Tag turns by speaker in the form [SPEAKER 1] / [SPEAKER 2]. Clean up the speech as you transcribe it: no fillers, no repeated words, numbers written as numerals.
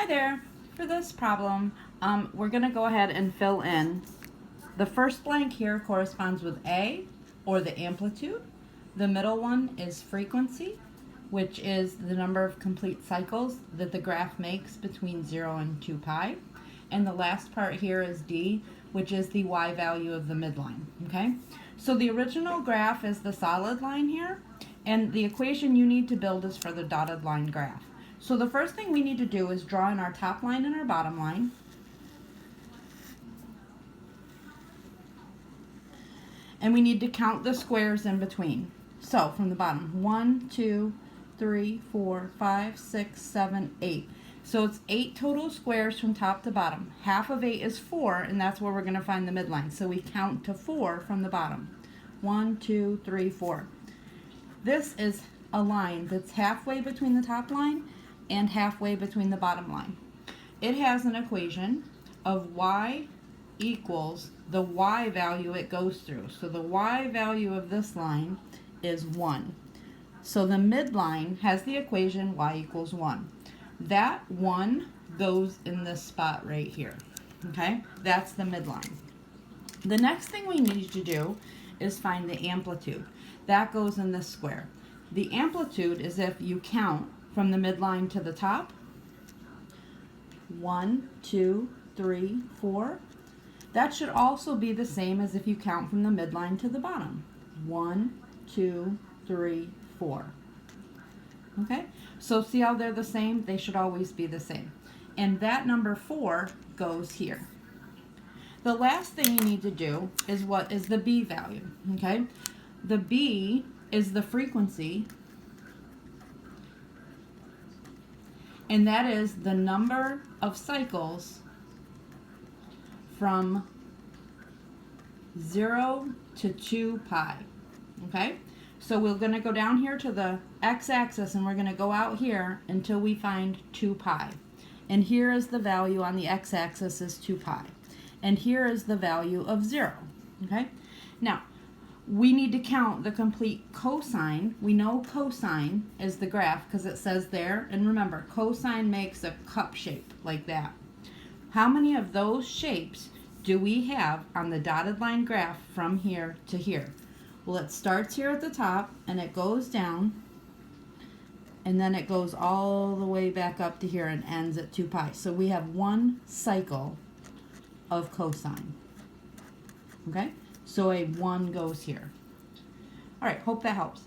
[SPEAKER 1] Hi there. For this problem, we're going to go ahead and fill in. The first blank here corresponds with A, or the amplitude. The middle one is frequency, which is the number of complete cycles that the graph makes between 0 and 2 pi. And the last part here is D, which is the Y value of the midline. Okay? So the original graph is the solid line here, and the equation you need to build is for the dotted line graph. So the first thing we need to do is draw in our top line and our bottom line. And we need to count the squares in between. So from the bottom, 1, 2, 3, 4, 5, 6, 7, 8. So it's 8 total squares from top to bottom. Half of 8 is 4, and that's where we're going to find the midline. So we count to 4 from the bottom. 1, 2, 3, 4. This is a line that's halfway between the top line and halfway between the bottom line. It has an equation of y equals the y value it goes through. So the y value of this line is 1. So the midline has the equation y equals 1. That 1 goes in this spot right here. Okay? That's the midline. The next thing we need to do is find the amplitude. That goes in this square. The amplitude is if you count from the midline to the top. 1, 2, 3, 4. That should also be the same as if you count from the midline to the bottom. 1, 2, 3, 4. Okay? So see how they're the same? They should always be the same. And that number 4 goes here. The last thing you need to do is what is the B value. Okay? The B is the frequency, and that is the number of cycles from 0 to 2 pi. Okay? So we're going to go down here to the x-axis, and we're going to go out here until we find 2 pi. And here is the value on the x-axis is 2 pi. And here is the value of 0. Okay? Now, we need to count the complete cosine. We know cosine is the graph because it says there. And remember, cosine makes a cup shape like that. How many of those shapes do we have on the dotted line graph from here to here? Well, it starts here at the top and it goes down. And then it goes all the way back up to here and ends at 2 pi. So we have one cycle of cosine. Okay? So a 1 goes here. All right, hope that helps.